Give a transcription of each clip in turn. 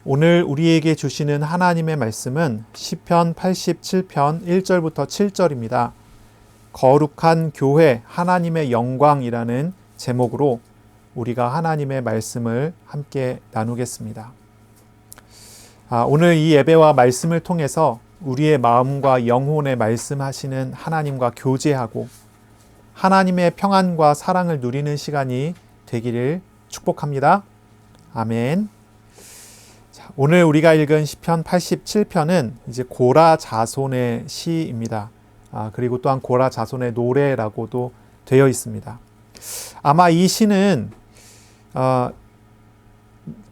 오늘 우리에게 주시는 하나님의 말씀은 시편 87편 1절부터 7절입니다. 거룩한 교회 하나님의 영광이라는 제목으로 우리가 하나님의 말씀을 함께 나누겠습니다. 오늘 이 예배와 말씀을 통해서 우리의 마음과 영혼에 말씀하시는 하나님과 교제하고 하나님의 평안과 사랑을 누리는 시간이 되기를 축복합니다. 아멘. 오늘 우리가 읽은 시편 87편은 이제 고라 자손의 시입니다. 그리고 또한 고라 자손의 노래라고도 되어 있습니다. 아마 이 시는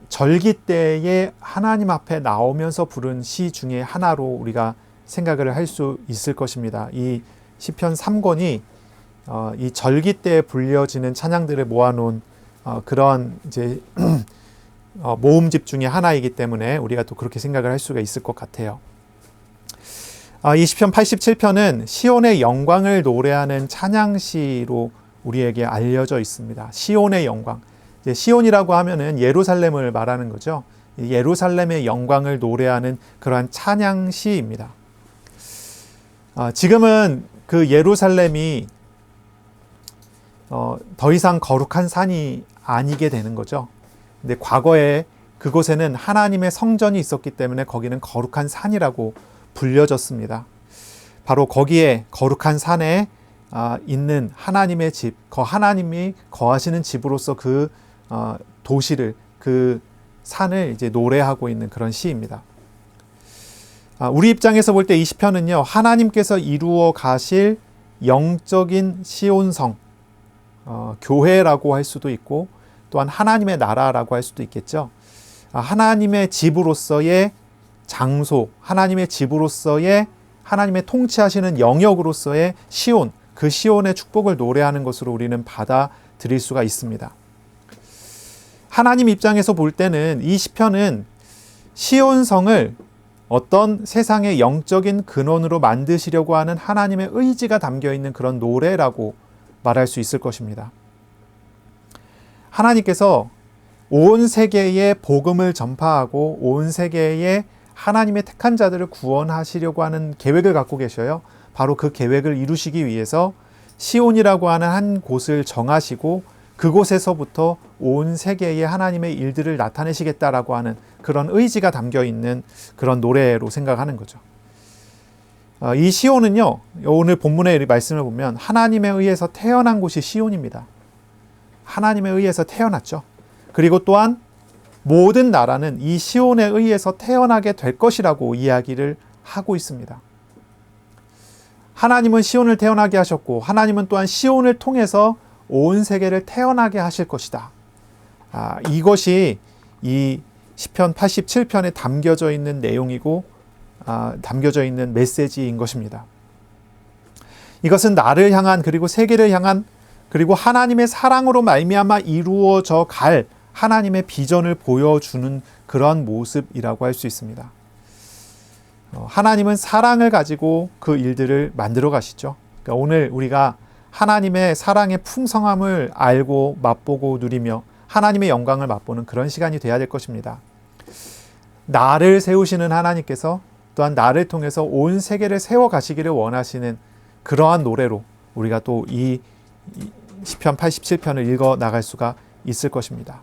절기 때에 하나님 앞에 나오면서 부른 시 중에 하나로 우리가 생각을 할 수 있을 것입니다. 이 시편 3권이 이 절기 때에 불려지는 찬양들을 모아놓은 그런 이제 모음집 중에 하나이기 때문에 우리가 또 그렇게 생각을 할 수가 있을 것 같아요. 이 시편 87편은 시온의 영광을 노래하는 찬양시로 우리에게 알려져 있습니다. 시온의 영광. 시온이라고 하면은 예루살렘을 말하는 거죠. 예루살렘의 영광을 노래하는 그러한 찬양시입니다. 지금은 그 예루살렘이 더 이상 거룩한 산이 아니게 되는 거죠. 근데 과거에 그곳에는 하나님의 성전이 있었기 때문에 거기는 거룩한 산이라고 불려졌습니다. 바로 거기에 거룩한 산에 있는 하나님의 집, 하나님이 거하시는 집으로서 그 도시를, 그 산을 이제 노래하고 있는 그런 시입니다. 우리 입장에서 볼 때 이 시편은요, 하나님께서 이루어 가실 영적인 시온성, 교회라고 할 수도 있고 또한 하나님의 나라라고 할 수도 있겠죠. 하나님의 집으로서의 장소, 하나님의 집으로서의 하나님의 통치하시는 영역으로서의 시온, 그 시온의 축복을 노래하는 것으로 우리는 받아들일 수가 있습니다. 하나님 입장에서 볼 때는 이 시편은 시온성을 어떤 세상의 영적인 근원으로 만드시려고 하는 하나님의 의지가 담겨있는 그런 노래라고 말할 수 있을 것입니다. 하나님께서 온 세계에 복음을 전파하고 온 세계에 하나님의 택한 자들을 구원하시려고 하는 계획을 갖고 계셔요. 바로 그 계획을 이루시기 위해서 시온이라고 하는 한 곳을 정하시고 그곳에서부터 온 세계에 하나님의 일들을 나타내시겠다라고 하는 그런 의지가 담겨 있는 그런 노래로 생각하는 거죠. 이 시온은요, 오늘 본문의 말씀을 보면 하나님에 의해서 태어난 곳이 시온입니다. 하나님에 의해서 태어났죠. 그리고 또한 모든 나라는 이 시온에 의해서 태어나게 될 것이라고 이야기를 하고 있습니다. 하나님은 시온을 태어나게 하셨고 하나님은 또한 시온을 통해서 온 세계를 태어나게 하실 것이다. 이것이 이 시편 87편에 담겨져 있는 내용이고 담겨져 있는 메시지인 것입니다. 이것은 나를 향한 그리고 세계를 향한 그리고 하나님의 사랑으로 말미암아 이루어져 갈 하나님의 비전을 보여주는 그런 모습이라고 할 수 있습니다. 하나님은 사랑을 가지고 그 일들을 만들어 가시죠. 그러니까 오늘 우리가 하나님의 사랑의 풍성함을 알고 맛보고 누리며 하나님의 영광을 맛보는 그런 시간이 돼야 될 것입니다. 나를 세우시는 하나님께서 또한 나를 통해서 온 세계를 세워 가시기를 원하시는 그러한 노래로 우리가 또 이 시편 87편을 읽어 나갈 수가 있을 것입니다.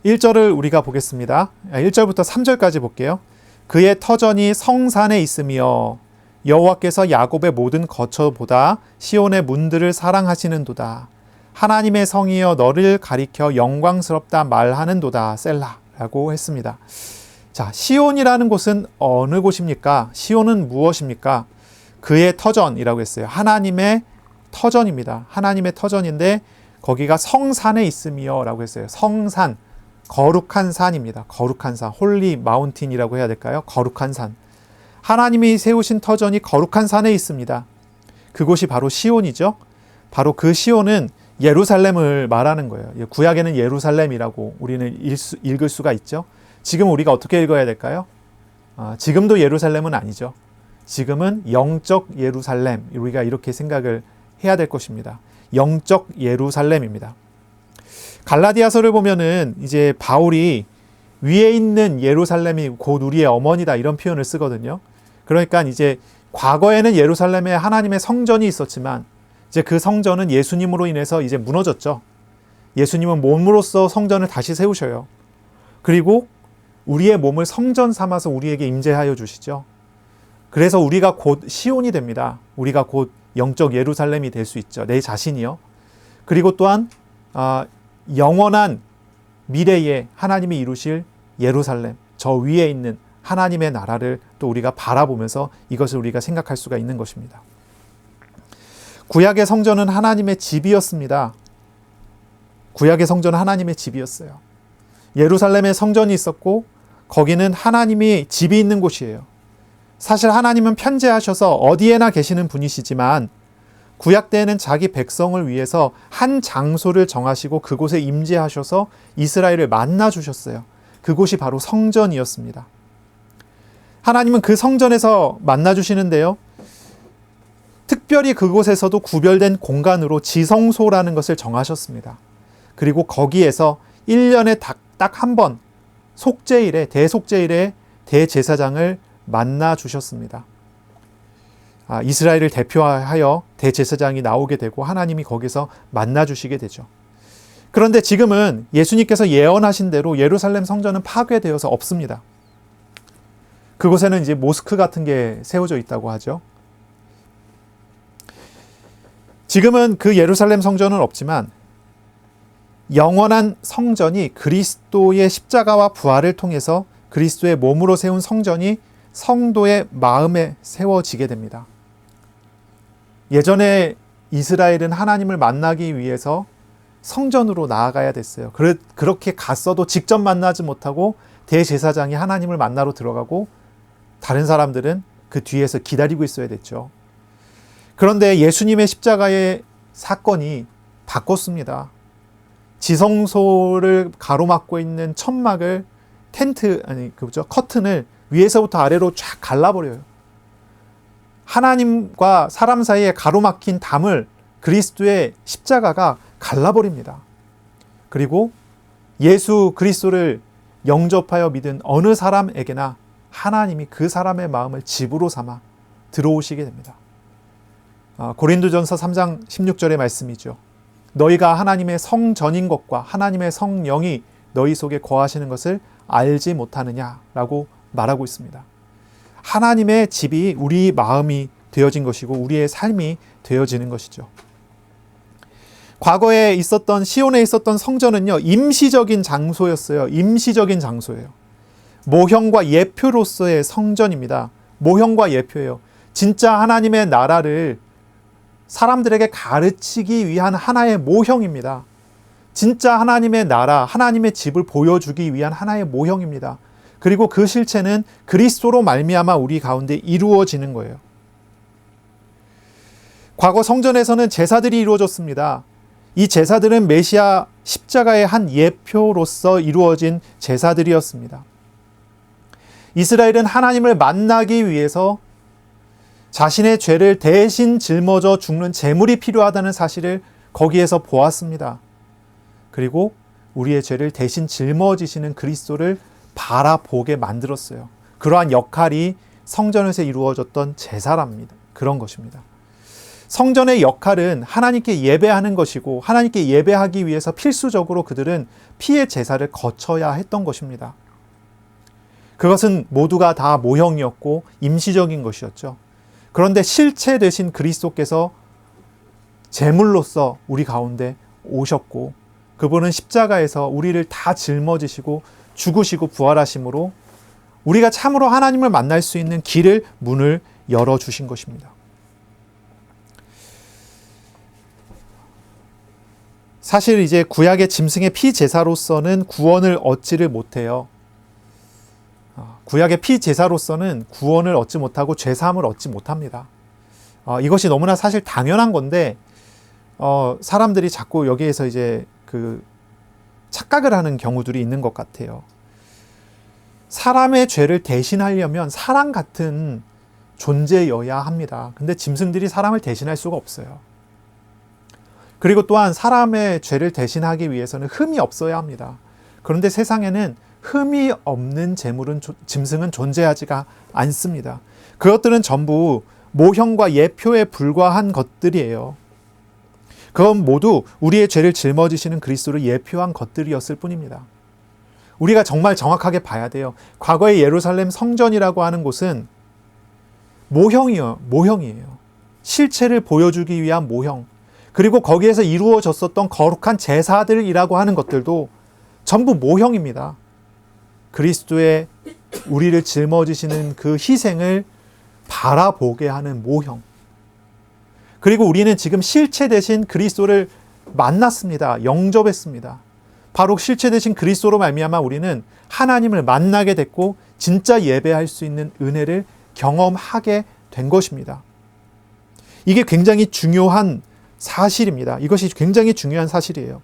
1절을 우리가 보겠습니다. 1절부터 3절까지 볼게요. 그의 터전이 성산에 있으며 여호와께서 야곱의 모든 거처보다 시온의 문들을 사랑하시는도다. 하나님의 성이여 너를 가리켜 영광스럽다 말하는도다. 셀라라고 했습니다. 자, 시온이라는 곳은 어느 곳입니까? 시온은 무엇입니까? 그의 터전이라고 했어요. 하나님의 터전입니다. 하나님의 터전인데 거기가 성산에 있으며 라고 했어요. 성산, 거룩한 산입니다. 거룩한 산, 홀리 마운틴이라고 해야 될까요? 거룩한 산. 하나님이 세우신 터전이 거룩한 산에 있습니다. 그곳이 바로 시온이죠. 바로 그 시온은 예루살렘을 말하는 거예요. 구약에는 예루살렘이라고 우리는 읽을 수가 있죠. 지금 우리가 어떻게 읽어야 될까요? 지금도 예루살렘은 아니죠. 지금은 영적 예루살렘, 우리가 이렇게 생각을 해야 될 것입니다. 영적 예루살렘입니다. 갈라디아서를 보면은 이제 바울이 위에 있는 예루살렘이 곧 우리의 어머니다 이런 표현을 쓰거든요. 그러니까 이제 과거에는 예루살렘에 하나님의 성전이 있었지만 이제 그 성전은 예수님으로 인해서 이제 무너졌죠. 예수님은 몸으로써 성전을 다시 세우셔요. 그리고 우리의 몸을 성전 삼아서 우리에게 임재하여 주시죠. 그래서 우리가 곧 시온이 됩니다. 우리가 곧 영적 예루살렘이 될 수 있죠. 내 자신이요. 그리고 또한 영원한 미래에 하나님이 이루실 예루살렘, 저 위에 있는 하나님의 나라를 또 우리가 바라보면서 이것을 우리가 생각할 수가 있는 것입니다. 구약의 성전은 하나님의 집이었습니다. 구약의 성전은 하나님의 집이었어요. 예루살렘에 성전이 있었고 거기는 하나님이 집이 있는 곳이에요. 사실 하나님은 편재하셔서 어디에나 계시는 분이시지만 구약 때에는 자기 백성을 위해서 한 장소를 정하시고 그곳에 임재하셔서 이스라엘을 만나 주셨어요. 그곳이 바로 성전이었습니다. 하나님은 그 성전에서 만나 주시는데요. 특별히 그곳에서도 구별된 공간으로 지성소라는 것을 정하셨습니다. 그리고 거기에서 1년에 딱 한 번 속죄일에 대속죄일에 대제사장을 만나 주셨습니다. 이스라엘을 대표하여 대제사장이 나오게 되고 하나님이 거기서 만나 주시게 되죠. 그런데 지금은 예수님께서 예언하신 대로 예루살렘 성전은 파괴되어서 없습니다. 그곳에는 이제 모스크 같은 게 세워져 있다고 하죠. 지금은 그 예루살렘 성전은 없지만 영원한 성전이 그리스도의 십자가와 부활을 통해서 그리스도의 몸으로 세운 성전이 성도의 마음에 세워지게 됩니다. 예전에 이스라엘은 하나님을 만나기 위해서 성전으로 나아가야 됐어요. 그렇게 갔어도 직접 만나지 못하고 대제사장이 하나님을 만나러 들어가고 다른 사람들은 그 뒤에서 기다리고 있어야 됐죠. 그런데 예수님의 십자가의 사건이 바꿨습니다. 지성소를 가로막고 있는 천막을 커튼을 위에서부터 아래로 쫙 갈라버려요. 하나님과 사람 사이에 가로막힌 담을 그리스도의 십자가가 갈라버립니다. 그리고 예수 그리스도를 영접하여 믿은 어느 사람에게나 하나님이 그 사람의 마음을 집으로 삼아 들어오시게 됩니다. 고린도전서 3장 16절의 말씀이죠. 너희가 하나님의 성전인 것과 하나님의 성령이 너희 속에 거하시는 것을 알지 못하느냐라고 말하고 있습니다. 하나님의 집이 우리 마음이 되어진 것이고 우리의 삶이 되어지는 것이죠. 과거에 있었던 시온에 있었던 성전은요, 임시적인 장소였어요. 임시적인 장소예요. 모형과 예표로서의 성전입니다. 모형과 예표예요. 진짜 하나님의 나라를 사람들에게 가르치기 위한 하나의 모형입니다. 진짜 하나님의 나라, 하나님의 집을 보여주기 위한 하나의 모형입니다. 그리고 그 실체는 그리스도로 말미암아 우리 가운데 이루어지는 거예요. 과거 성전에서는 제사들이 이루어졌습니다. 이 제사들은 메시아 십자가의 한 예표로서 이루어진 제사들이었습니다. 이스라엘은 하나님을 만나기 위해서 자신의 죄를 대신 짊어져 죽는 제물이 필요하다는 사실을 거기에서 보았습니다. 그리고 우리의 죄를 대신 짊어지시는 그리스도를 바라보게 만들었어요. 그러한 역할이 성전에서 이루어졌던 제사랍니다. 그런 것입니다. 성전의 역할은 하나님께 예배하는 것이고 하나님께 예배하기 위해서 필수적으로 그들은 피의 제사를 거쳐야 했던 것입니다. 그것은 모두가 다 모형이었고 임시적인 것이었죠. 그런데 실체 되신 그리스도께서 제물로서 우리 가운데 오셨고 그분은 십자가에서 우리를 다 짊어지시고 죽으시고 부활하심으로 우리가 참으로 하나님을 만날 수 있는 길을 문을 열어주신 것입니다. 사실 이제 구약의 짐승의 피제사로서는 구원을 얻지를 못해요. 구약의 피제사로서는 구원을 얻지 못하고 죄사함을 얻지 못합니다. 이것이 너무나 사실 당연한 건데 사람들이 자꾸 여기에서 이제 착각을 하는 경우들이 있는 것 같아요. 사람의 죄를 대신하려면 사람 같은 존재여야 합니다. 근데 짐승들이 사람을 대신할 수가 없어요. 그리고 또한 사람의 죄를 대신하기 위해서는 흠이 없어야 합니다. 그런데 세상에는 흠이 없는 짐승은 존재하지가 않습니다. 그것들은 전부 모형과 예표에 불과한 것들이에요. 그건 모두 우리의 죄를 짊어지시는 그리스도를 예표한 것들이었을 뿐입니다. 우리가 정말 정확하게 봐야 돼요. 과거의 예루살렘 성전이라고 하는 곳은 모형이에요. 실체를 보여주기 위한 모형. 그리고 거기에서 이루어졌었던 거룩한 제사들이라고 하는 것들도 전부 모형입니다. 그리스도의 우리를 짊어지시는 그 희생을 바라보게 하는 모형. 그리고 우리는 지금 실체 대신 그리스도를 만났습니다. 영접했습니다. 바로 실체 대신 그리스도로 말미암아 우리는 하나님을 만나게 됐고 진짜 예배할 수 있는 은혜를 경험하게 된 것입니다. 이게 굉장히 중요한 사실입니다. 이것이 굉장히 중요한 사실이에요.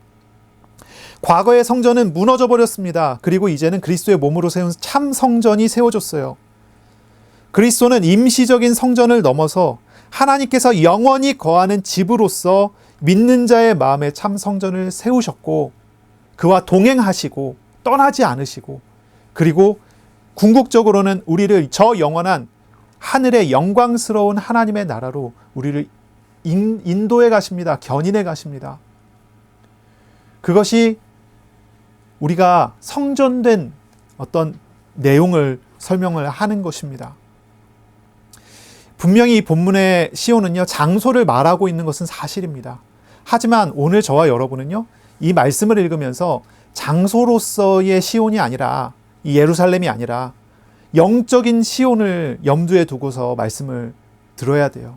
과거의 성전은 무너져 버렸습니다. 그리고 이제는 그리스도의 몸으로 세운 참 성전이 세워졌어요. 그리스도는 임시적인 성전을 넘어서 하나님께서 영원히 거하는 집으로서 믿는 자의 마음에 참 성전을 세우셨고 그와 동행하시고 떠나지 않으시고 그리고 궁극적으로는 우리를 저 영원한 하늘의 영광스러운 하나님의 나라로 우리를 인도해 가십니다. 견인해 가십니다. 그것이 우리가 성전된 어떤 내용을 설명을 하는 것입니다. 분명히 이 본문의 시온은요, 장소를 말하고 있는 것은 사실입니다. 하지만 오늘 저와 여러분은요, 이 말씀을 읽으면서 장소로서의 시온이 아니라, 이 예루살렘이 아니라 영적인 시온을 염두에 두고서 말씀을 들어야 돼요.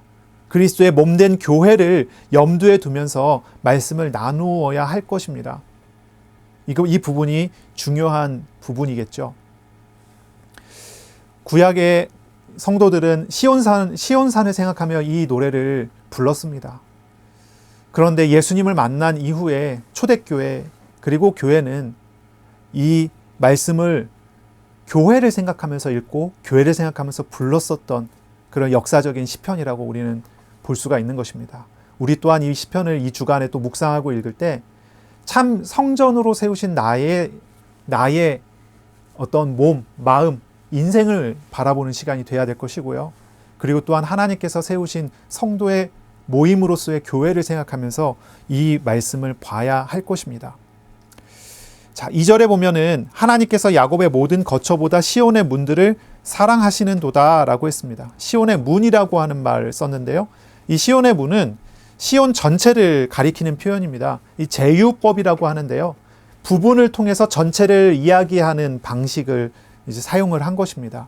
그리스도의 몸된 교회를 염두에 두면서 말씀을 나누어야 할 것입니다. 이 부분이 중요한 부분이겠죠. 구약의 성도들은 시온산을 생각하며 이 노래를 불렀습니다. 그런데 예수님을 만난 이후에 초대교회 그리고 교회는 이 말씀을 교회를 생각하면서 읽고 교회를 생각하면서 불렀었던 그런 역사적인 시편이라고 우리는 볼 수가 있는 것입니다. 우리 또한 이 시편을 이 주간에 또 묵상하고 읽을 때 참 성전으로 세우신 나의 어떤 몸, 마음, 인생을 바라보는 시간이 돼야 될 것이고요. 그리고 또한 하나님께서 세우신 성도의 모임으로서의 교회를 생각하면서 이 말씀을 봐야 할 것입니다. 자, 2절에 보면은 하나님께서 야곱의 모든 거처보다 시온의 문들을 사랑하시는도다 라고 했습니다. 시온의 문이라고 하는 말을 썼는데요. 이 시온의 문은 시온 전체를 가리키는 표현입니다. 이 제유법이라고 하는데요. 부분을 통해서 전체를 이야기하는 방식을 이제 사용을 한 것입니다.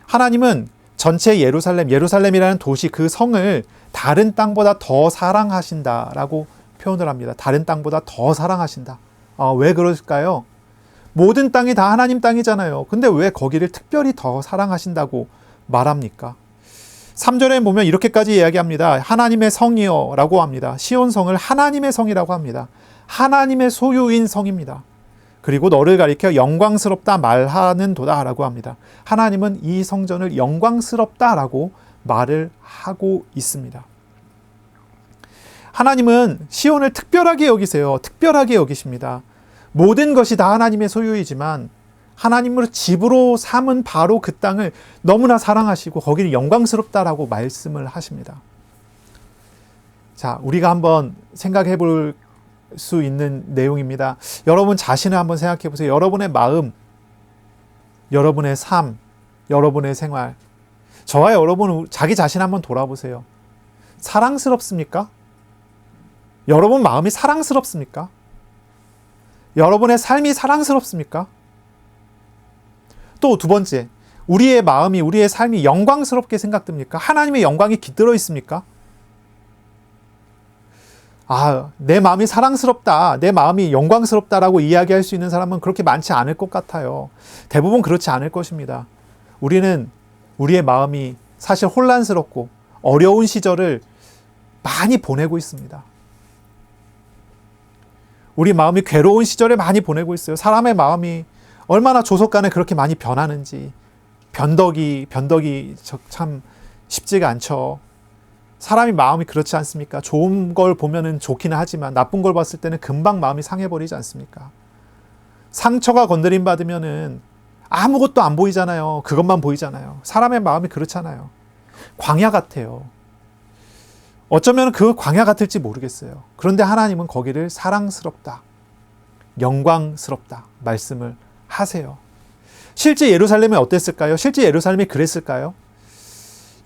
하나님은 전체 예루살렘이라는 도시 그 성을 다른 땅보다 더 사랑하신다라고 표현을 합니다. 다른 땅보다 더 사랑하신다. 왜 그럴까요? 모든 땅이 다 하나님 땅이잖아요. 근데 왜 거기를 특별히 더 사랑하신다고 말합니까? 3절에 보면 이렇게까지 이야기합니다. 하나님의 성이여 라고 합니다. 시온성을 하나님의 성이라고 합니다. 하나님의 소유인 성입니다. 그리고 너를 가리켜 영광스럽다 말하는 도다라고 합니다. 하나님은 이 성전을 영광스럽다라고 말을 하고 있습니다. 하나님은 시온을 특별하게 여기세요. 특별하게 여기십니다. 모든 것이 다 하나님의 소유이지만 하나님으로 집으로 삼은 바로 그 땅을 너무나 사랑하시고 거기를 영광스럽다라고 말씀을 하십니다. 자, 우리가 한번 생각해 볼 수 있는 내용입니다. 여러분 자신을 한번 생각해 보세요. 여러분의 마음, 여러분의 삶, 여러분의 생활. 저와 여러분 자기 자신 한번 돌아보세요. 사랑스럽습니까? 여러분 마음이 사랑스럽습니까? 여러분의 삶이 사랑스럽습니까? 또 두 번째, 우리의 마음이, 우리의 삶이 영광스럽게 생각됩니까? 하나님의 영광이 깃들어 있습니까? 내 마음이 사랑스럽다, 내 마음이 영광스럽다라고 이야기할 수 있는 사람은 그렇게 많지 않을 것 같아요. 대부분 그렇지 않을 것입니다. 우리는 우리의 마음이 사실 혼란스럽고 어려운 시절을 많이 보내고 있습니다. 우리 마음이 괴로운 시절을 많이 보내고 있어요. 사람의 마음이 얼마나 조속간에 그렇게 많이 변하는지, 변덕이 참 쉽지가 않죠. 사람이 마음이 그렇지 않습니까? 좋은 걸 보면은 좋기는 하지만 나쁜 걸 봤을 때는 금방 마음이 상해버리지 않습니까? 상처가 건드림 받으면은 아무것도 안 보이잖아요. 그것만 보이잖아요. 사람의 마음이 그렇잖아요. 광야 같아요. 어쩌면 그 광야 같을지 모르겠어요. 그런데 하나님은 거기를 사랑스럽다, 영광스럽다 말씀을 하세요. 실제 예루살렘이 어땠을까요? 실제 예루살렘이 그랬을까요?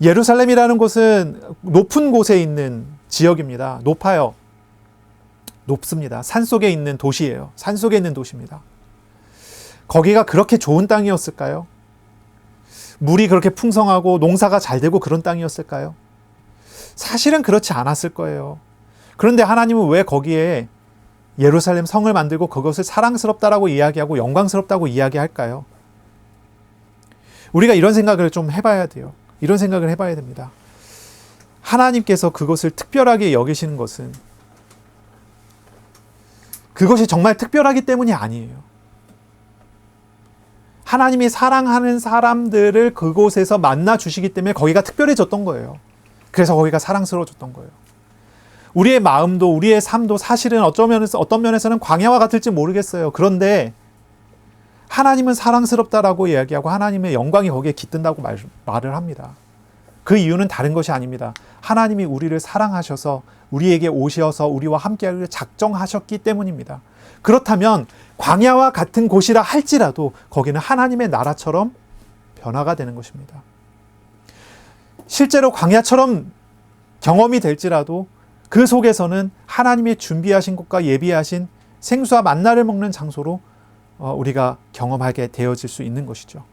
예루살렘이라는 곳은 높은 곳에 있는 지역입니다. 높아요. 높습니다. 산속에 있는 도시예요. 산속에 있는 도시입니다. 거기가 그렇게 좋은 땅이었을까요? 물이 그렇게 풍성하고 농사가 잘 되고 그런 땅이었을까요? 사실은 그렇지 않았을 거예요. 그런데 하나님은 왜 거기에 예루살렘 성을 만들고 그것을 사랑스럽다라고 이야기하고 영광스럽다고 이야기할까요? 우리가 이런 생각을 좀 해봐야 돼요. 이런 생각을 해봐야 됩니다. 하나님께서 그것을 특별하게 여기시는 것은 그것이 정말 특별하기 때문이 아니에요. 하나님이 사랑하는 사람들을 그곳에서 만나 주시기 때문에 거기가 특별해졌던 거예요. 그래서 거기가 사랑스러워졌던 거예요. 우리의 마음도 우리의 삶도 사실은 어떤 면에서는 광야와 같을지 모르겠어요. 그런데 하나님은 사랑스럽다라고 이야기하고 하나님의 영광이 거기에 깃든다고 말을 합니다. 그 이유는 다른 것이 아닙니다. 하나님이 우리를 사랑하셔서 우리에게 오셔서 우리와 함께하기를 작정하셨기 때문입니다. 그렇다면 광야와 같은 곳이라 할지라도 거기는 하나님의 나라처럼 변화가 되는 것입니다. 실제로 광야처럼 경험이 될지라도 그 속에서는 하나님이 준비하신 곳과 예비하신 생수와 만나를 먹는 장소로 우리가 경험하게 되어질 수 있는 것이죠.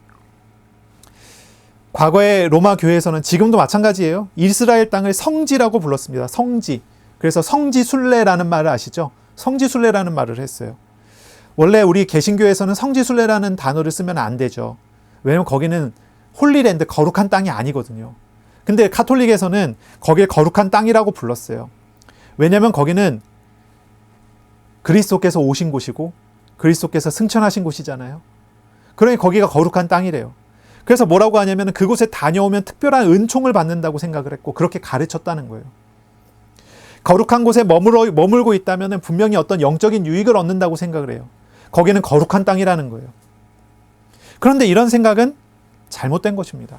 과거의 로마 교회에서는 지금도 마찬가지예요. 이스라엘 땅을 성지라고 불렀습니다. 성지. 그래서 성지순례라는 말을 아시죠? 성지순례라는 말을 했어요. 원래 우리 개신교에서는 성지순례라는 단어를 쓰면 안 되죠. 왜냐하면 거기는 홀리랜드, 거룩한 땅이 아니거든요. 근데 카톨릭에서는 거기에 거룩한 땅이라고 불렀어요. 왜냐하면 거기는 그리스도께서 오신 곳이고 그리스도께서 승천하신 곳이잖아요. 그러니 거기가 거룩한 땅이래요. 그래서 뭐라고 하냐면 그곳에 다녀오면 특별한 은총을 받는다고 생각을 했고 그렇게 가르쳤다는 거예요. 거룩한 곳에 머물고 있다면 분명히 어떤 영적인 유익을 얻는다고 생각을 해요. 거기는 거룩한 땅이라는 거예요. 그런데 이런 생각은 잘못된 것입니다.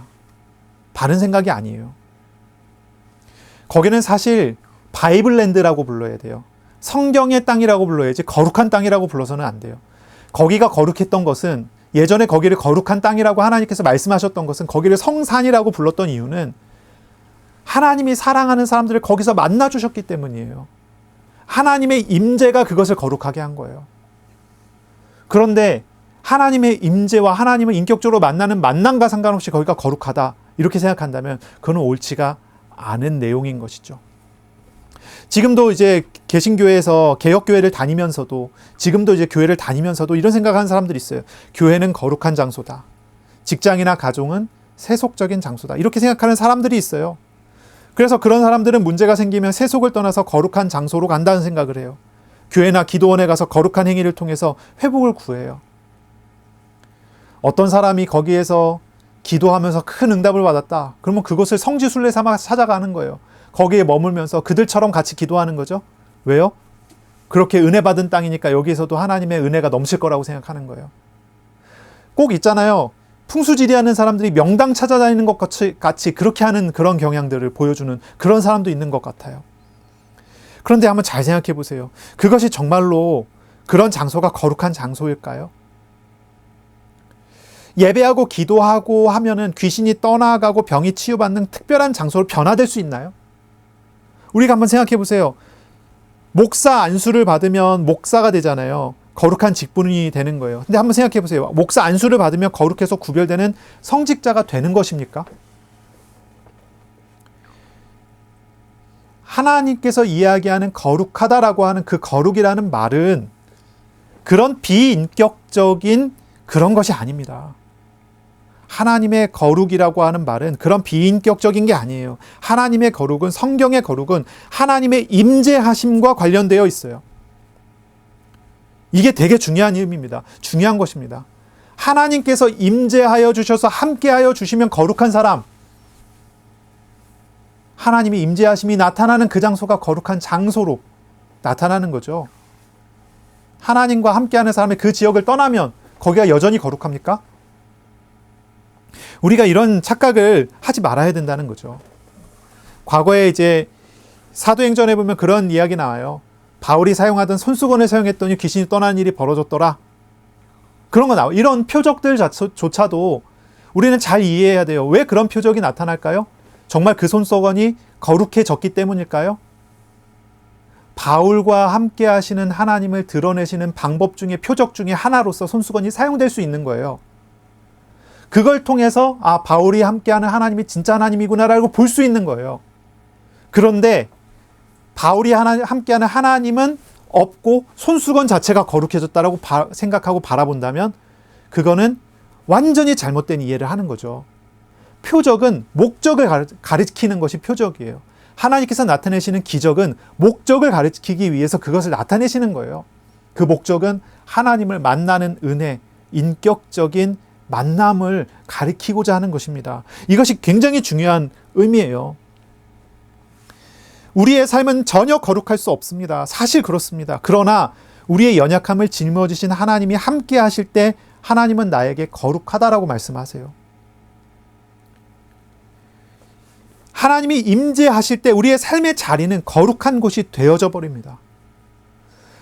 바른 생각이 아니에요. 거기는 사실 바이블랜드라고 불러야 돼요. 성경의 땅이라고 불러야지 거룩한 땅이라고 불러서는 안 돼요. 거기가 거룩했던 것은 예전에 거기를 거룩한 땅이라고 하나님께서 말씀하셨던 것은 거기를 성산이라고 불렀던 이유는 하나님이 사랑하는 사람들을 거기서 만나 주셨기 때문이에요. 하나님의 임재가 그것을 거룩하게 한 거예요. 그런데 하나님의 임재와 하나님을 인격적으로 만나는 만남과 상관없이 거기가 거룩하다 이렇게 생각한다면 그건 옳지가 않은 내용인 것이죠. 지금도 이제 개신교회에서 개혁교회를 다니면서도 지금도 이제 교회를 다니면서도 이런 생각하는 사람들이 있어요. 교회는 거룩한 장소다. 직장이나 가정은 세속적인 장소다. 이렇게 생각하는 사람들이 있어요. 그래서 그런 사람들은 문제가 생기면 세속을 떠나서 거룩한 장소로 간다는 생각을 해요. 교회나 기도원에 가서 거룩한 행위를 통해서 회복을 구해요. 어떤 사람이 거기에서 기도하면서 큰 응답을 받았다. 그러면 그것을 성지순례 삼아 찾아가는 거예요. 거기에 머물면서 그들처럼 같이 기도하는 거죠. 왜요? 그렇게 은혜 받은 땅이니까 여기에서도 하나님의 은혜가 넘칠 거라고 생각하는 거예요. 꼭 있잖아요. 풍수지리하는 사람들이 명당 찾아다니는 것 같이 그렇게 하는 그런 경향들을 보여주는 그런 사람도 있는 것 같아요. 그런데 한번 잘 생각해 보세요. 그것이 정말로 그런 장소가 거룩한 장소일까요? 예배하고 기도하고 하면은 귀신이 떠나가고 병이 치유받는 특별한 장소로 변화될 수 있나요? 우리가 한번 생각해 보세요. 목사 안수를 받으면 목사가 되잖아요. 거룩한 직분이 되는 거예요. 근데 한번 생각해 보세요. 목사 안수를 받으면 거룩해서 구별되는 성직자가 되는 것입니까? 하나님께서 이야기하는 거룩하다라고 하는 그 거룩이라는 말은 그런 비인격적인 그런 것이 아닙니다. 하나님의 거룩이라고 하는 말은 그런 비인격적인 게 아니에요. 하나님의 거룩은, 성경의 거룩은 하나님의 임재하심과 관련되어 있어요. 이게 되게 중요한 의미입니다. 중요한 것입니다. 하나님께서 임재하여 주셔서 함께하여 주시면 거룩한 사람, 하나님의 임재하심이 나타나는 그 장소가 거룩한 장소로 나타나는 거죠. 하나님과 함께하는 사람이 그 지역을 떠나면 거기가 여전히 거룩합니까? 우리가 이런 착각을 하지 말아야 된다는 거죠. 과거에 이제 사도행전에 보면 그런 이야기 나와요. 바울이 사용하던 손수건을 사용했더니 귀신이 떠나는 일이 벌어졌더라. 그런 거 나와요. 이런 표적들조차도 우리는 잘 이해해야 돼요. 왜 그런 표적이 나타날까요? 정말 그 손수건이 거룩해졌기 때문일까요? 바울과 함께 하시는 하나님을 드러내시는 방법 중에, 표적 중에 하나로서 손수건이 사용될 수 있는 거예요. 그걸 통해서 바울이 함께하는 하나님이 진짜 하나님이구나라고 볼 수 있는 거예요. 그런데 바울이 함께하는 하나님은 없고 손수건 자체가 거룩해졌다라고 생각하고 바라본다면 그거는 완전히 잘못된 이해를 하는 거죠. 표적은 목적을 가리키는 것이 표적이에요. 하나님께서 나타내시는 기적은 목적을 가리키기 위해서 그것을 나타내시는 거예요. 그 목적은 하나님을 만나는 은혜, 인격적인 만남을 가리키고자 하는 것입니다. 이것이 굉장히 중요한 의미예요. 우리의 삶은 전혀 거룩할 수 없습니다. 사실 그렇습니다. 그러나 우리의 연약함을 짊어지신 하나님이 함께 하실 때 하나님은 나에게 거룩하다라고 말씀하세요. 하나님이 임재하실 때 우리의 삶의 자리는 거룩한 곳이 되어져 버립니다.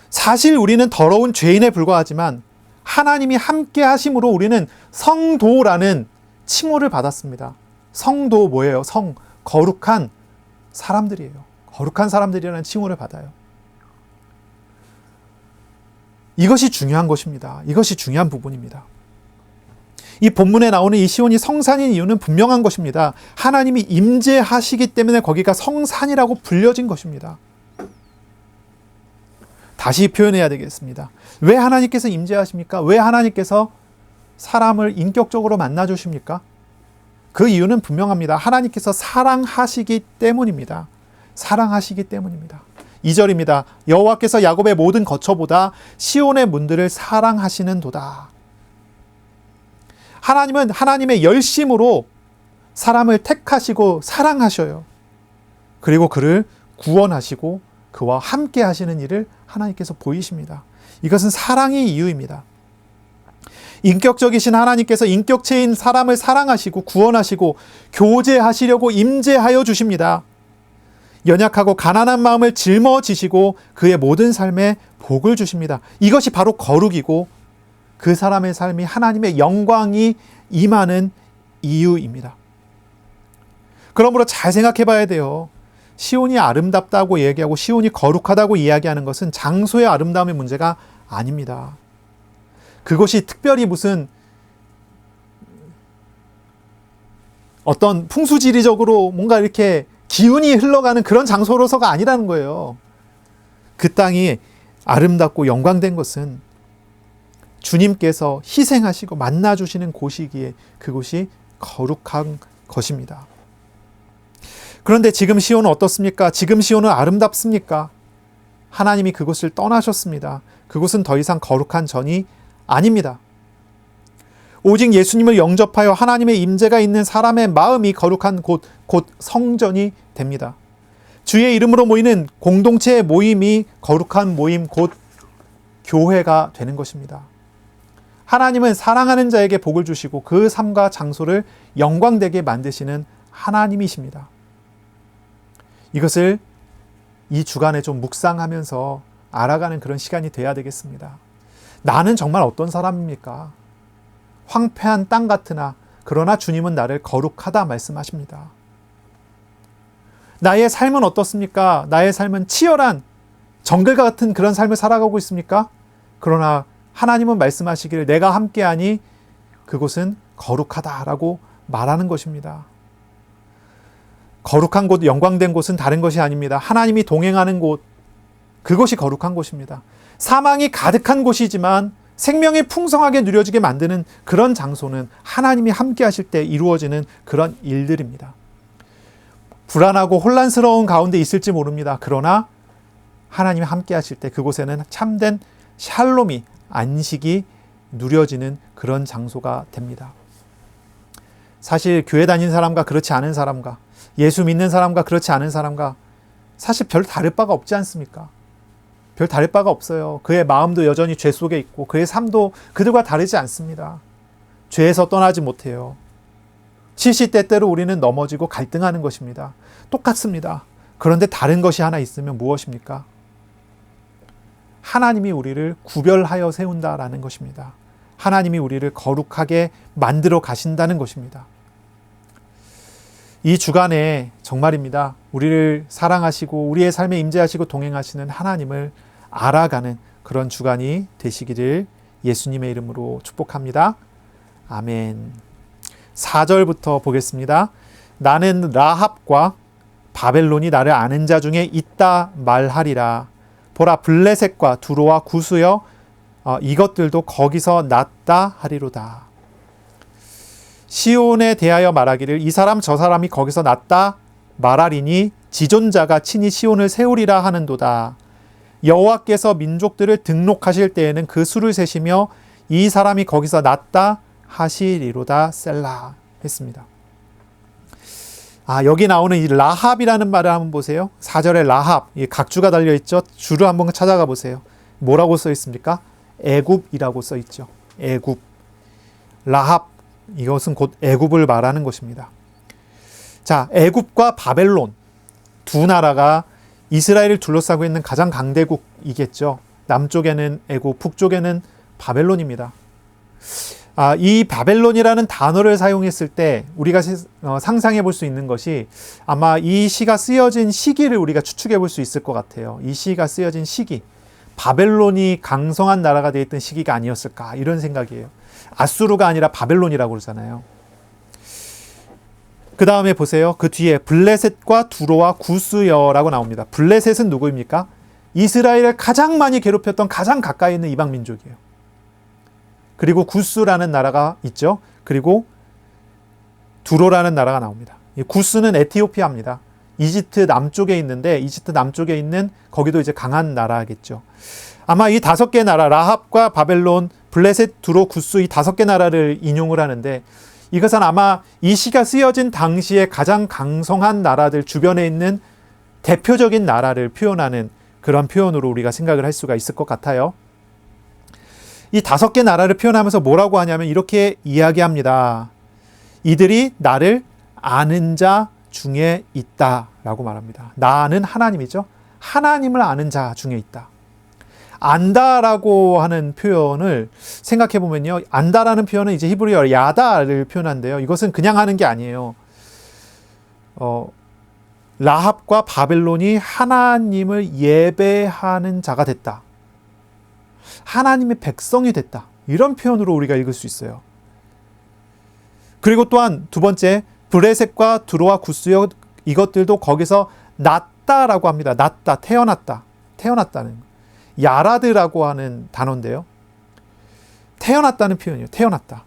사실 우리는 더러운 죄인에 불과하지만 하나님이 함께 하심으로 우리는 성도라는 칭호를 받았습니다. 성도 뭐예요? 거룩한 사람들이에요. 거룩한 사람들이라는 칭호를 받아요. 이것이 중요한 것입니다. 이것이 중요한 부분입니다. 이 본문에 나오는 이 시온이 성산인 이유는 분명한 것입니다. 하나님이 임재하시기 때문에 거기가 성산이라고 불려진 것입니다. 다시 표현해야 되겠습니다. 왜 하나님께서 임재하십니까? 왜 하나님께서 사람을 인격적으로 만나주십니까? 그 이유는 분명합니다. 하나님께서 사랑하시기 때문입니다. 사랑하시기 때문입니다. 2절입니다. 여호와께서 야곱의 모든 거처보다 시온의 문들을 사랑하시는도다. 하나님은 하나님의 열심으로 사람을 택하시고 사랑하셔요. 그리고 그를 구원하시고 그와 함께 하시는 일을 하나님께서 보이십니다. 이것은 사랑의 이유입니다. 인격적이신 하나님께서 인격체인 사람을 사랑하시고 구원하시고 교제하시려고 임재하여 주십니다. 연약하고 가난한 마음을 짊어지시고 그의 모든 삶에 복을 주십니다. 이것이 바로 거룩이고 그 사람의 삶이 하나님의 영광이 임하는 이유입니다. 그러므로 잘 생각해 봐야 돼요. 시온이 아름답다고 얘기하고 시온이 거룩하다고 이야기하는 것은 장소의 아름다움의 문제가 아닙니다. 그것이 특별히 무슨 어떤 풍수지리적으로 뭔가 이렇게 기운이 흘러가는 그런 장소로서가 아니라는 거예요. 그 땅이 아름답고 영광된 것은 주님께서 희생하시고 만나주시는 곳이기에 그곳이 거룩한 것입니다. 그런데 지금 시온은 어떻습니까? 지금 시온은 아름답습니까? 하나님이 그곳을 떠나셨습니다. 그곳은 더 이상 거룩한 전이 아닙니다. 오직 예수님을 영접하여 하나님의 임재가 있는 사람의 마음이 거룩한 곳, 곧 성전이 됩니다. 주의 이름으로 모이는 공동체의 모임이 거룩한 모임, 곧 교회가 되는 것입니다. 하나님은 사랑하는 자에게 복을 주시고 그 삶과 장소를 영광되게 만드시는 하나님이십니다. 이것을 이 주간에 좀 묵상하면서 알아가는 그런 시간이 돼야 되겠습니다. 나는 정말 어떤 사람입니까? 황폐한 땅 같으나 그러나 주님은 나를 거룩하다 말씀하십니다. 나의 삶은 어떻습니까? 나의 삶은 치열한 정글과 같은 그런 삶을 살아가고 있습니까? 그러나 하나님은 말씀하시기를 내가 함께하니 그곳은 거룩하다라고 말하는 것입니다. 거룩한 곳, 영광된 곳은 다른 것이 아닙니다. 하나님이 동행하는 곳, 그것이 거룩한 곳입니다. 사망이 가득한 곳이지만 생명이 풍성하게 누려지게 만드는 그런 장소는 하나님이 함께 하실 때 이루어지는 그런 일들입니다. 불안하고 혼란스러운 가운데 있을지 모릅니다. 그러나 하나님이 함께 하실 때 그곳에는 참된 샬롬이, 안식이 누려지는 그런 장소가 됩니다. 사실 교회 다니는 사람과 그렇지 않은 사람과 예수 믿는 사람과 그렇지 않은 사람과 사실 별 다를 바가 없지 않습니까? 별 다를 바가 없어요. 그의 마음도 여전히 죄 속에 있고 그의 삶도 그들과 다르지 않습니다. 죄에서 떠나지 못해요. 시시때때로 우리는 넘어지고 갈등하는 것입니다. 똑같습니다. 그런데 다른 것이 하나 있으면 무엇입니까? 하나님이 우리를 구별하여 세운다라는 것입니다. 하나님이 우리를 거룩하게 만들어 가신다는 것입니다. 이 주간에 정말입니다. 우리를 사랑하시고 우리의 삶에 임재하시고 동행하시는 하나님을 알아가는 그런 주간이 되시기를 예수님의 이름으로 축복합니다. 아멘. 4절부터 보겠습니다. 나는 라합과 바벨론이 나를 아는 자 중에 있다 말하리라. 보라, 블레셋과 두로와 구스여 이것들도 거기서 났다 하리로다. 시온에 대하여 말하기를 이 사람 저 사람이 거기서 났다 말하리니 지존자가 친히 시온을 세우리라 하는도다. 여호와께서 민족들을 등록하실 때에는 그 수를 세시며 이 사람이 거기서 났다 하시리로다. 셀라 했습니다. 여기 나오는 이 라합이라는 말을 한번 보세요. 4절에 라합, 각주가 달려있죠. 주를 한번 찾아가 보세요. 뭐라고 써 있습니까? 애굽이라고 써 있죠. 애굽. 라합, 이것은 곧 애굽을 말하는 것입니다. 자, 애굽과 바벨론 두 나라가 이스라엘을 둘러싸고 있는 가장 강대국이겠죠. 남쪽에는 애굽, 북쪽에는 바벨론입니다. 이 바벨론이라는 단어를 사용했을 때 우리가 상상해 볼 수 있는 것이 아마 이 시가 쓰여진 시기를 우리가 추측해 볼 수 있을 것 같아요. 이 시가 쓰여진 시기, 바벨론이 강성한 나라가 되어 있던 시기가 아니었을까, 이런 생각이에요. 아수르가 아니라 바벨론이라고 그러잖아요. 그 다음에 보세요. 그 뒤에 블레셋과 두로와 구스여라고 나옵니다. 블레셋은 누구입니까? 이스라엘을 가장 많이 괴롭혔던 가장 가까이 있는 이방 민족이에요. 그리고 구스라는 나라가 있죠. 그리고 두로라는 나라가 나옵니다. 구스는 에티오피아입니다. 이집트 남쪽에 있는데, 이집트 남쪽에 있는 거기도 이제 강한 나라겠죠. 아마 이 5개 나라, 라합과 바벨론, 블레셋, 두로, 구스, 이 5개 나라를 인용을 하는데, 이것은 아마 이 시가 쓰여진 당시에 가장 강성한 나라들 주변에 있는 대표적인 나라를 표현하는 그런 표현으로 우리가 생각을 할 수가 있을 것 같아요. 이 5개 나라를 표현하면서 뭐라고 하냐면 이렇게 이야기합니다. 이들이 나를 아는 자 중에 있다라고 말합니다. 나는 하나님이죠. 하나님을 아는 자 중에 있다. 안다라고 하는 표현을 생각해 보면요. 안다라는 표현은 이제 히브리어 야다를 표현한대요. 이것은 그냥 하는 게 아니에요. 라합과 바벨론이 하나님을 예배하는 자가 됐다. 하나님의 백성이 됐다. 이런 표현으로 우리가 읽을 수 있어요. 그리고 또한 두 번째, 블레셋과 두로와 구스여 이것들도 거기서 났다라고 합니다. 났다, 태어났다. 태어났다는 거. 야라드라고 하는 단어인데요. 태어났다는 표현이에요. 태어났다.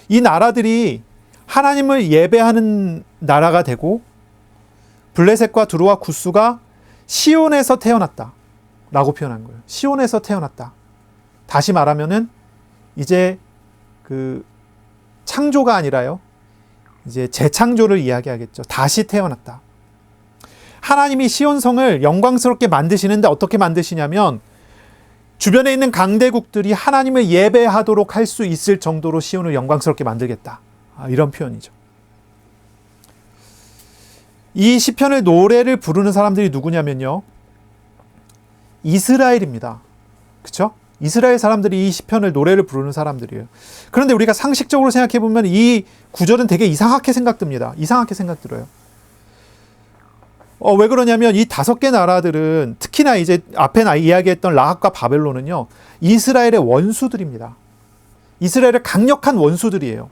이 나라들이 하나님을 예배하는 나라가 되고 블레셋과 두로와 구스가 시온에서 태어났다 라고 표현한 거예요. 시온에서 태어났다. 다시 말하면은 이제 그 창조가 아니라요. 이제 재창조를 이야기하겠죠. 다시 태어났다. 하나님이 시온성을 영광스럽게 만드시는데 어떻게 만드시냐면 주변에 있는 강대국들이 하나님을 예배하도록 할 수 있을 정도로 시온을 영광스럽게 만들겠다. 이런 표현이죠. 이 시편을 노래를 부르는 사람들이 누구냐면요. 이스라엘입니다. 그렇죠? 이스라엘 사람들이 이 시편을 노래를 부르는 사람들이에요. 그런데 우리가 상식적으로 생각해 보면 이 구절은 되게 이상하게 생각됩니다. 이상하게 생각들어요. 왜 그러냐면 이 5개 나라들은 특히나 이제 앞에 이야기했던 라합과 바벨론은요. 이스라엘의 원수들입니다. 이스라엘의 강력한 원수들이에요.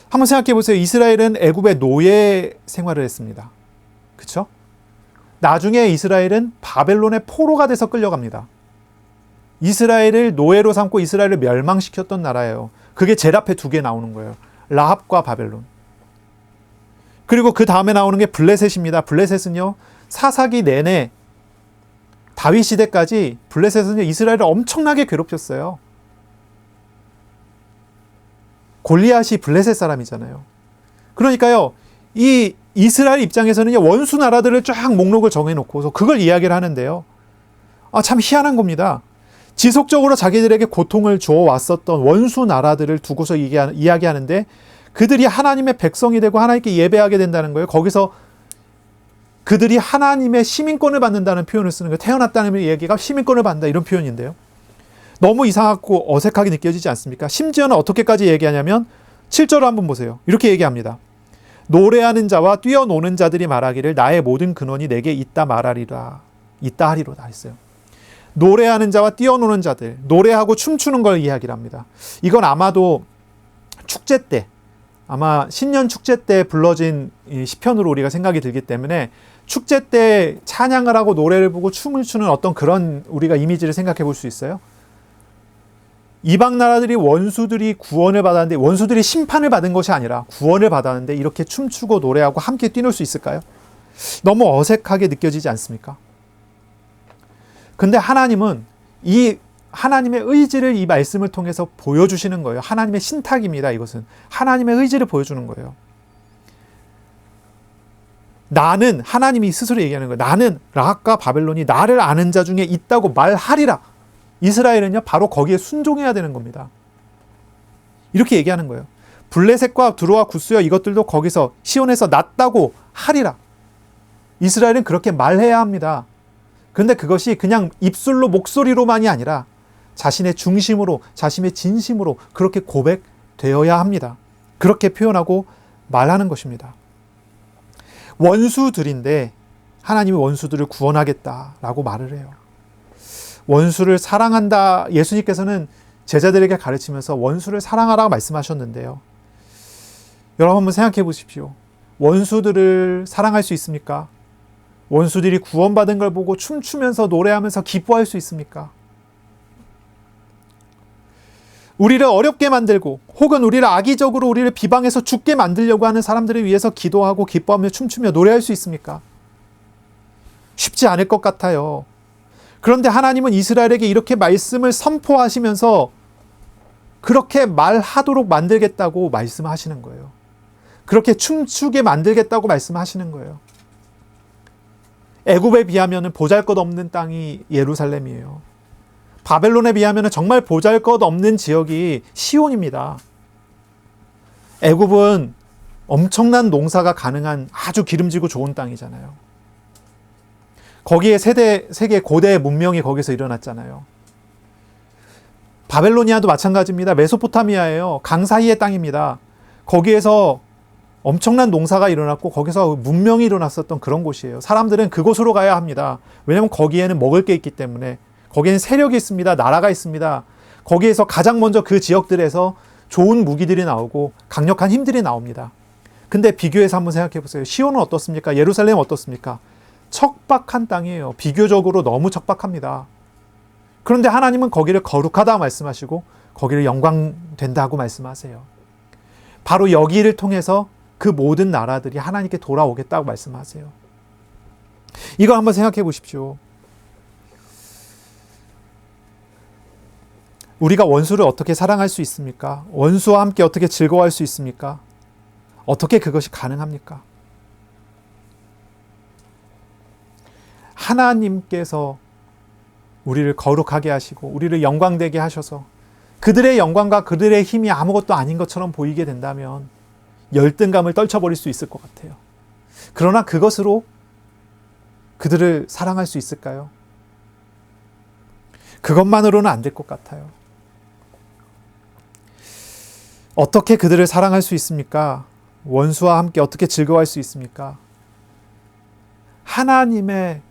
한번 생각해 보세요. 이스라엘은 애굽의 노예 생활을 했습니다. 그렇죠? 나중에 이스라엘은 바벨론의 포로가 돼서 끌려갑니다. 이스라엘을 노예로 삼고 이스라엘을 멸망시켰던 나라예요. 그게 제일 앞에 2개 나오는 거예요. 라합과 바벨론. 그리고 그 다음에 나오는 게 블레셋입니다. 블레셋은요, 사사기 내내 다윗 시대까지 블레셋은요, 이스라엘을 엄청나게 괴롭혔어요. 골리앗이 블레셋 사람이잖아요. 그러니까요, 이 이스라엘 입장에서는 원수 나라들을 쫙 목록을 정해놓고서 그걸 이야기를 하는데요. 참 희한한 겁니다. 지속적으로 자기들에게 고통을 주어왔었던 원수 나라들을 두고서 이야기하는데 그들이 하나님의 백성이 되고 하나님께 예배하게 된다는 거예요. 거기서 그들이 하나님의 시민권을 받는다는 표현을 쓰는 거예요. 태어났다는 얘기가 시민권을 받는다 이런 표현인데요. 너무 이상하고 어색하게 느껴지지 않습니까? 심지어는 어떻게까지 얘기하냐면 7절을 한번 보세요. 이렇게 얘기합니다. 노래하는 자와 뛰어노는 자들이 말하기를 나의 모든 근원이 내게 있다 말하리라. 있다 하리로다 했어요. 노래하는 자와 뛰어노는 자들, 노래하고 춤추는 걸 이야기를 합니다. 이건 아마도 축제 때, 아마 신년 축제 때 불러진 시편으로 우리가 생각이 들기 때문에 축제 때 찬양을 하고 노래를 부르고 춤을 추는 어떤 그런 우리가 이미지를 생각해 볼 수 있어요. 이방 나라들이 원수들이 구원을 받았는데 원수들이 심판을 받은 것이 아니라 구원을 받았는데 이렇게 춤추고 노래하고 함께 뛰놀 수 있을까요? 너무 어색하게 느껴지지 않습니까? 근데 하나님은 이 하나님의 의지를 이 말씀을 통해서 보여주시는 거예요. 하나님의 신탁입니다. 이것은 하나님의 의지를 보여주는 거예요. 나는, 하나님이 스스로 얘기하는 거예요. 나는 락과 바벨론이 나를 아는 자 중에 있다고 말하리라. 이스라엘은요 바로 거기에 순종해야 되는 겁니다. 이렇게 얘기하는 거예요. 블레셋과 두로와 구스여 이것들도 거기서 시온에서 났다고 하리라. 이스라엘은 그렇게 말해야 합니다. 그런데 그것이 그냥 입술로 목소리로만이 아니라 자신의 중심으로 자신의 진심으로 그렇게 고백되어야 합니다. 그렇게 표현하고 말하는 것입니다. 원수들인데 하나님이 원수들을 구원하겠다라고 말을 해요. 원수를 사랑한다. 예수님께서는 제자들에게 가르치면서 원수를 사랑하라고 말씀하셨는데요. 여러분 한번 생각해 보십시오. 원수들을 사랑할 수 있습니까? 원수들이 구원받은 걸 보고 춤추면서 노래하면서 기뻐할 수 있습니까? 우리를 어렵게 만들고 혹은 우리를 악의적으로 우리를 비방해서 죽게 만들려고 하는 사람들을 위해서 기도하고 기뻐하며 춤추며 노래할 수 있습니까? 쉽지 않을 것 같아요. 그런데 하나님은 이스라엘에게 이렇게 말씀을 선포하시면서 그렇게 말하도록 만들겠다고 말씀하시는 거예요. 그렇게 춤추게 만들겠다고 말씀하시는 거예요. 애굽에 비하면 보잘것없는 땅이 예루살렘이에요. 바벨론에 비하면 정말 보잘것없는 지역이 시온입니다. 애굽은 엄청난 농사가 가능한 아주 기름지고 좋은 땅이잖아요. 거기에 세계 고대 문명이 거기서 일어났잖아요. 바벨로니아도 마찬가지입니다. 메소포타미아예요. 강 사이의 땅입니다. 거기에서 엄청난 농사가 일어났고 거기서 문명이 일어났었던 그런 곳이에요. 사람들은 그곳으로 가야 합니다. 왜냐하면 거기에는 먹을 게 있기 때문에. 거기에는 세력이 있습니다. 나라가 있습니다. 거기에서 가장 먼저 그 지역들에서 좋은 무기들이 나오고 강력한 힘들이 나옵니다. 근데 비교해서 한번 생각해 보세요. 시온은 어떻습니까? 예루살렘은 어떻습니까? 척박한 땅이에요. 비교적으로 너무 척박합니다. 그런데 하나님은 거기를 거룩하다 말씀하시고 거기를 영광된다고 말씀하세요. 바로 여기를 통해서 그 모든 나라들이 하나님께 돌아오겠다고 말씀하세요. 이거 한번 생각해 보십시오. 우리가 원수를 어떻게 사랑할 수 있습니까? 원수와 함께 어떻게 즐거워할 수 있습니까? 어떻게 그것이 가능합니까? 하나님께서 우리를 거룩하게 하시고 우리를 영광되게 하셔서 그들의 영광과 그들의 힘이 아무것도 아닌 것처럼 보이게 된다면 열등감을 떨쳐버릴 수 있을 것 같아요. 그러나 그것으로 그들을 사랑할 수 있을까요? 그것만으로는 안 될 것 같아요. 어떻게 그들을 사랑할 수 있습니까? 원수와 함께 어떻게 즐거워할 수 있습니까? 하나님의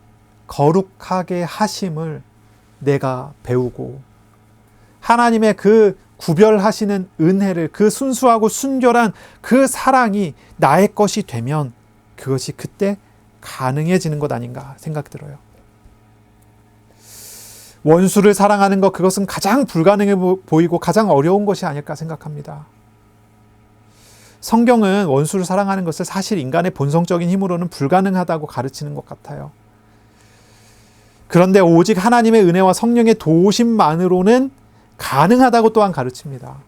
거룩하게 하심을 내가 배우고 하나님의 그 구별하시는 은혜를 그 순수하고 순결한 그 사랑이 나의 것이 되면 그것이 그때 가능해지는 것 아닌가 생각 들어요. 원수를 사랑하는 것 그것은 가장 불가능해 보이고 가장 어려운 것이 아닐까 생각합니다. 성경은 원수를 사랑하는 것을 사실 인간의 본성적인 힘으로는 불가능하다고 가르치는 것 같아요. 그런데 오직 하나님의 은혜와 성령의 도우심만으로는 가능하다고 또한 가르칩니다.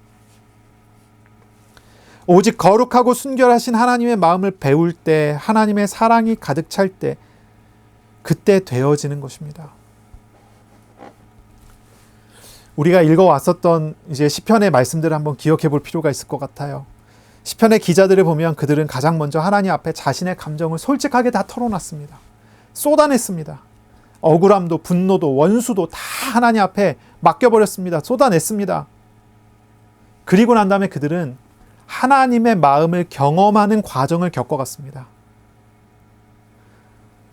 오직 거룩하고 순결하신 하나님의 마음을 배울 때, 하나님의 사랑이 가득 찰 때, 그때 되어지는 것입니다. 우리가 읽어왔었던 이제 시편의 말씀들을 한번 기억해 볼 필요가 있을 것 같아요. 시편의 기자들을 보면 그들은 가장 먼저 하나님 앞에 자신의 감정을 솔직하게 다 털어놨습니다. 쏟아냈습니다. 억울함도 분노도 원수도 다 하나님 앞에 맡겨버렸습니다. 쏟아냈습니다. 그리고 난 다음에 그들은 하나님의 마음을 경험하는 과정을 겪어갔습니다.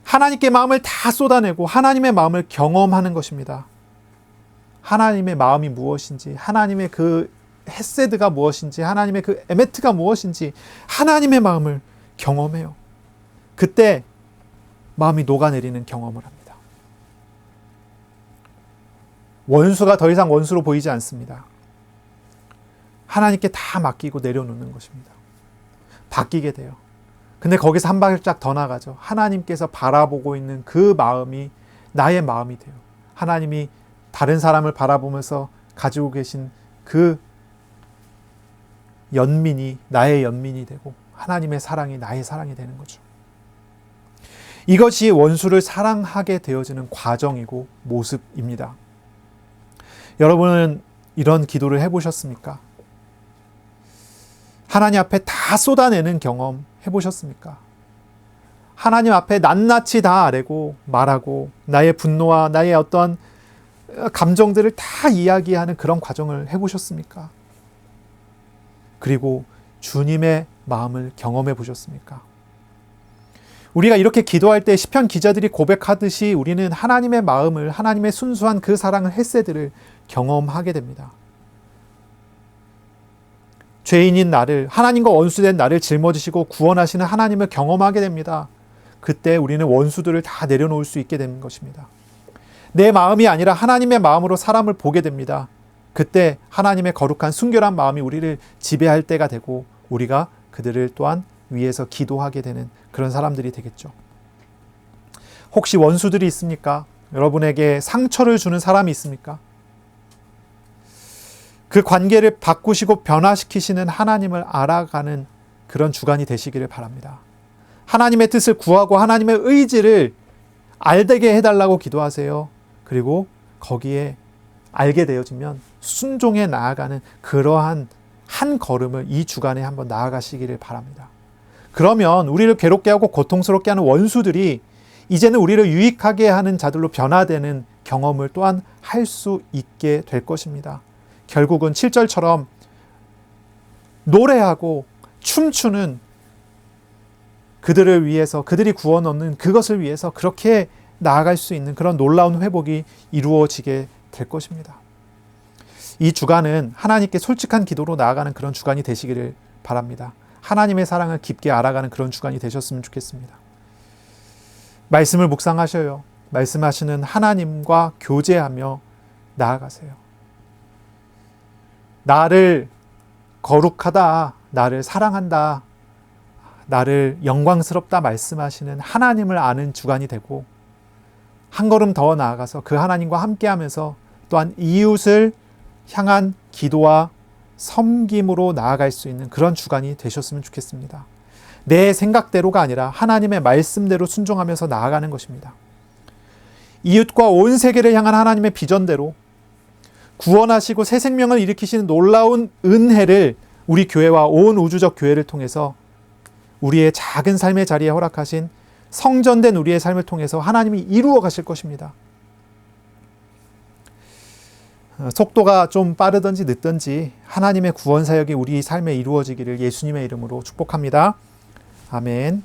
하나님께 마음을 다 쏟아내고 하나님의 마음을 경험하는 것입니다. 하나님의 마음이 무엇인지, 하나님의 그 헤세드가 무엇인지, 하나님의 그 에메트가 무엇인지 하나님의 마음을 경험해요. 그때 마음이 녹아내리는 경험을 합니다. 원수가 더 이상 원수로 보이지 않습니다. 하나님께 다 맡기고 내려놓는 것입니다. 바뀌게 돼요. 근데 거기서 한 발짝 더 나가죠. 하나님께서 바라보고 있는 그 마음이 나의 마음이 돼요. 하나님이 다른 사람을 바라보면서 가지고 계신 그 연민이 나의 연민이 되고 하나님의 사랑이 나의 사랑이 되는 거죠. 이것이 원수를 사랑하게 되어지는 과정이고 모습입니다. 여러분은 이런 기도를 해보셨습니까? 하나님 앞에 다 쏟아내는 경험 해보셨습니까? 하나님 앞에 낱낱이 다 아뢰고 말하고 나의 분노와 나의 어떤 감정들을 다 이야기하는 그런 과정을 해보셨습니까? 그리고 주님의 마음을 경험해 보셨습니까? 우리가 이렇게 기도할 때 시편 기자들이 고백하듯이 우리는 하나님의 마음을, 하나님의 순수한 그 사랑을, 헤세드를 경험하게 됩니다. 죄인인 나를, 하나님과 원수된 나를 짊어지시고 구원하시는 하나님을 경험하게 됩니다. 그때 우리는 원수들을 다 내려놓을 수 있게 되는 것입니다. 내 마음이 아니라 하나님의 마음으로 사람을 보게 됩니다. 그때 하나님의 거룩한 순결한 마음이 우리를 지배할 때가 되고 우리가 그들을 또한 위해서 기도하게 되는 그런 사람들이 되겠죠. 혹시 원수들이 있습니까? 여러분에게 상처를 주는 사람이 있습니까? 그 관계를 바꾸시고 변화시키시는 하나님을 알아가는 그런 주간이 되시기를 바랍니다. 하나님의 뜻을 구하고 하나님의 의지를 알게 해달라고 기도하세요. 그리고 거기에 알게 되어지면 순종해 나아가는 그러한 한 걸음을 이 주간에 한번 나아가시기를 바랍니다. 그러면 우리를 괴롭게 하고 고통스럽게 하는 원수들이 이제는 우리를 유익하게 하는 자들로 변화되는 경험을 또한 할 수 있게 될 것입니다. 결국은 7절처럼 노래하고 춤추는 그들을 위해서, 그들이 구원 얻는 그것을 위해서 그렇게 나아갈 수 있는 그런 놀라운 회복이 이루어지게 될 것입니다. 이 주간은 하나님께 솔직한 기도로 나아가는 그런 주간이 되시기를 바랍니다. 하나님의 사랑을 깊게 알아가는 그런 주간이 되셨으면 좋겠습니다. 말씀을 묵상하셔요. 말씀하시는 하나님과 교제하며 나아가세요. 나를 거룩하다, 나를 사랑한다, 나를 영광스럽다 말씀하시는 하나님을 아는 주간이 되고 한 걸음 더 나아가서 그 하나님과 함께하면서 또한 이웃을 향한 기도와 섬김으로 나아갈 수 있는 그런 주간이 되셨으면 좋겠습니다. 내 생각대로가 아니라 하나님의 말씀대로 순종하면서 나아가는 것입니다. 이웃과 온 세계를 향한 하나님의 비전대로 구원하시고 새 생명을 일으키시는 놀라운 은혜를 우리 교회와 온 우주적 교회를 통해서 우리의 작은 삶의 자리에 허락하신 성전된 우리의 삶을 통해서 하나님이 이루어 가실 것입니다. 속도가 좀 빠르든지 늦든지 하나님의 구원 사역이 우리 삶에 이루어지기를 예수님의 이름으로 축복합니다. 아멘.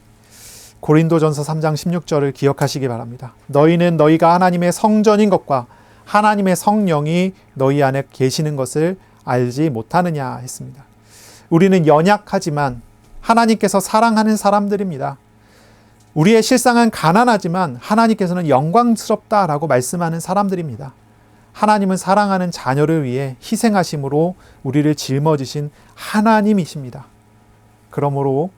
고린도전서 3장 16절을 기억하시기 바랍니다. 너희는 너희가 하나님의 성전인 것과 하나님의 성령이 너희 안에 계시는 것을 알지 못하느냐 했습니다. 우리는 연약하지만 하나님께서 사랑하는 사람들입니다. 우리의 실상은 가난하지만 하나님께서는 영광스럽다라고 말씀하는 사람들입니다. 하나님은 사랑하는 자녀를 위해 희생하심으로 우리를 짊어지신 하나님이십니다. 그러므로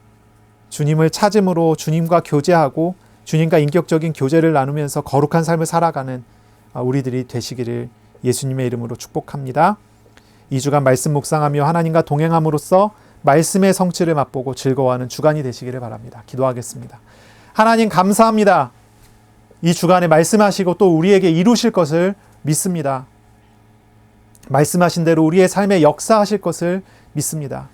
주님을 찾음으로 주님과 교제하고 주님과 인격적인 교제를 나누면서 거룩한 삶을 살아가는 우리들이 되시기를 예수님의 이름으로 축복합니다. 이 주간 말씀 묵상하며 하나님과 동행함으로써 말씀의 성취를 맛보고 즐거워하는 주간이 되시기를 바랍니다. 기도하겠습니다. 하나님 감사합니다. 이 주간에 말씀하시고 또 우리에게 이루실 것을 믿습니다. 말씀하신 대로 우리의 삶에 역사하실 것을 믿습니다.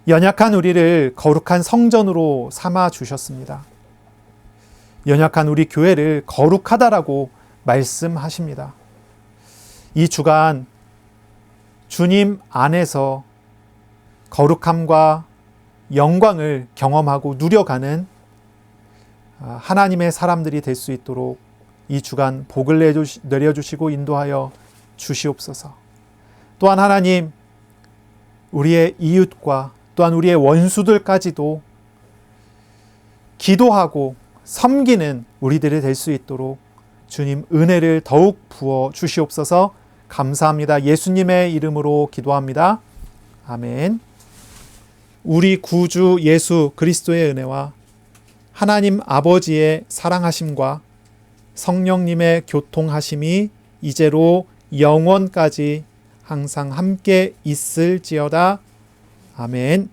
연약한 우리를 거룩한 성전으로 삼아 주셨습니다. 연약한 우리 교회를 거룩하다라고 말씀하십니다. 이 주간 주님 안에서 거룩함과 영광을 경험하고 누려가는 하나님의 사람들이 될 수 있도록 이 주간 복을 내려주시고 인도하여 주시옵소서. 또한 하나님, 우리의 이웃과 또한 우리의 원수들까지도 기도하고 섬기는 우리들이 될 수 있도록 주님 은혜를 더욱 부어 주시옵소서. 감사합니다. 예수님의 이름으로 기도합니다. 아멘. 우리 구주 예수 그리스도의 은혜와 하나님 아버지의 사랑하심과 성령님의 교통하심이 이제로 영원까지 항상 함께 있을지어다. 아멘.